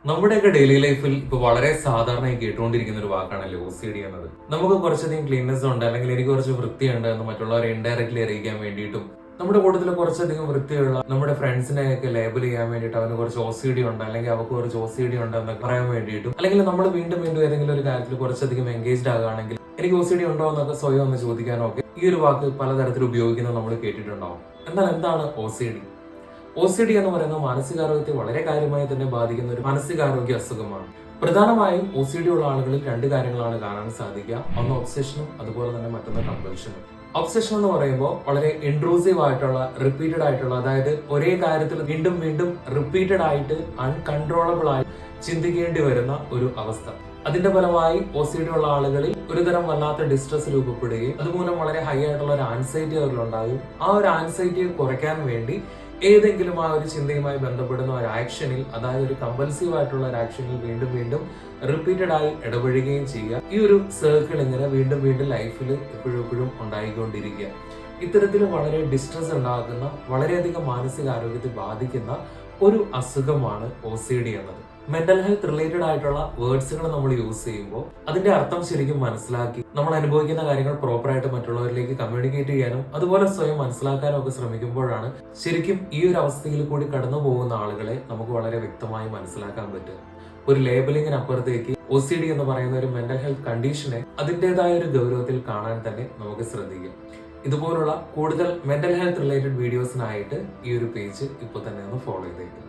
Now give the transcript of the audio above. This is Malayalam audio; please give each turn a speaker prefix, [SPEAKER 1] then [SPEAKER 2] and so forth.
[SPEAKER 1] നമ്മുടെയൊക്കെ ഡെയിലി ലൈഫിൽ ഇപ്പൊ വളരെ സാധാരണയായി കേട്ടുകൊണ്ടിരിക്കുന്ന ഒരു വാക്കാണല്ലോ OCD എന്നത്. നമുക്ക് കുറച്ചധികം ക്ലീൻനെസ് ഉണ്ട്, അല്ലെങ്കിൽ എനിക്ക് കുറച്ച് വൃത്തിയുണ്ട് എന്ന് മറ്റുള്ളവരെ ഇൻഡയറക്ട്ലി അറിയിക്കാൻ വേണ്ടിയിട്ടും, നമ്മുടെ കൂട്ടത്തിൽ കുറച്ചധികം വൃത്തിയുള്ള നമ്മുടെ ഫ്രണ്ട്സിനെയൊക്കെ ലേബൽ ചെയ്യാൻ വേണ്ടിയിട്ട് അവന് കുറച്ച് OCD ഉണ്ട്, അല്ലെങ്കിൽ അവർക്ക് കുറച്ച് OCD ഉണ്ട് എന്ന് പറയാൻ വേണ്ടിയിട്ടും, അല്ലെങ്കിൽ നമ്മൾ വീണ്ടും വീണ്ടും ഏതെങ്കിലും ഒരു കാര്യത്തിൽ കുറച്ചധികം എൻഗേജ്ഡ് ആകുകയാണെങ്കിൽ എനിക്ക് OCD ഉണ്ടോ എന്നൊക്കെ സ്വയം ഒന്ന് ചോദിക്കാനോ ഒക്കെ ഈ ഒരു വാക്ക് പലതരത്തിൽ ഉപയോഗിക്കുന്നത് നമ്മൾ കേട്ടിട്ടുണ്ടാവും. എന്നാൽ എന്താണ് OCD? OCD എന്ന് പറയുന്നത് മാനസികാരോഗ്യത്തെ വളരെ കാര്യമായി തന്നെ ബാധിക്കുന്ന ഒരു മാനസികാരോഗ്യ അസുഖമാണ്. പ്രധാനമായും OCD ഉള്ള ആളുകളിൽ രണ്ട് കാര്യങ്ങളാണ് കാണാൻ സാധിക്കുക. ഒന്ന് ഒബ്സെഷനും, അതുപോലെ തന്നെ മറ്റൊന്ന് കമ്പൽഷനും. ഒബ്സെഷൻ എന്ന് പറയുമ്പോൾ വളരെ ഇൻട്രൂസീവ് ആയിട്ടുള്ള, റിപ്പീറ്റഡ് ആയിട്ടുള്ള, അതായത് ഒരേ കാര്യത്തിൽ വീണ്ടും വീണ്ടും റിപ്പീറ്റഡ് ആയിട്ട് അൺകൺട്രോളബിൾ ആയി ചിന്തിക്കേണ്ടി വരുന്ന ഒരു അവസ്ഥ. അതിന്റെ ഫലമായി OCD ഉള്ള ആളുകളിൽ ഒരുതരം വല്ലാത്ത ഡിസ്ട്രെസ് രൂപപ്പെടുകയും അതുമൂലം വളരെ ഹൈ ആയിട്ടുള്ള ഒരു ആൻസൈറ്റി അവരിലുണ്ടാകും. ആ ഒരു ആൻസൈറ്റിയെ കുറയ്ക്കാൻ വേണ്ടി ഏതെങ്കിലും ആ ഒരു ചിന്തയുമായി ബന്ധപ്പെടുന്ന ഒരു ആക്ഷനിൽ, അതായത് ഒരു കമ്പൽസീവ് ആയിട്ടുള്ള ഒരു ആക്ഷനിൽ വീണ്ടും വീണ്ടും റിപ്പീറ്റഡ് ആയി ഇടപെടുകയും ചെയ്യുക. ഈ ഒരു സർക്കിൾ ഇങ്ങനെ വീണ്ടും വീണ്ടും ലൈഫിൽ എപ്പോഴും ഉണ്ടായിക്കൊണ്ടിരിക്കുക. ഇത്തരത്തിൽ വളരെ ഡിസ്ട്രെസ് ഉണ്ടാക്കുന്ന, വളരെയധികം മാനസികാരോഗ്യത്തെ ബാധിക്കുന്ന ഒരു അസുഖമാണ് OCD എന്നത്. മെന്റൽ ഹെൽത്ത് റിലേറ്റഡ് ആയിട്ടുള്ള വേർഡ്സുകൾ നമ്മൾ യൂസ് ചെയ്യുമ്പോൾ അതിന്റെ അർത്ഥം ശരിക്കും മനസ്സിലാക്കി നമ്മൾ അനുഭവിക്കുന്ന കാര്യങ്ങൾ പ്രോപ്പറായിട്ട് മറ്റുള്ളവരിലേക്ക് കമ്മ്യൂണിക്കേറ്റ് ചെയ്യാനും അതുപോലെ സ്വയം മനസ്സിലാക്കാനും ഒക്കെ ശ്രമിക്കുമ്പോഴാണ് ശരിക്കും ഈ ഒരു അവസ്ഥയിൽ കൂടി കടന്നു പോകുന്ന ആളുകളെ നമുക്ക് വളരെ വ്യക്തമായി മനസ്സിലാക്കാൻ പറ്റുക. ഒരു ലേബലിങ്ങിനപ്പുറത്തേക്ക് OCD എന്ന് പറയുന്ന ഒരു മെന്റൽ ഹെൽത്ത് കണ്ടീഷനെ അതിൻ്റെതായ ഒരു ഗൗരവത്തിൽ കാണാൻ തന്നെ നമുക്ക് ശ്രദ്ധിക്കാം. ഇതുപോലുള്ള കൂടുതൽ മെന്റൽ ഹെൽത്ത് റിലേറ്റഡ് വീഡിയോസിനായിട്ട് ഈ ഒരു പേജ് ഇപ്പോൾ തന്നെ ഒന്ന് ഫോളോ ചെയ്തേക്കും.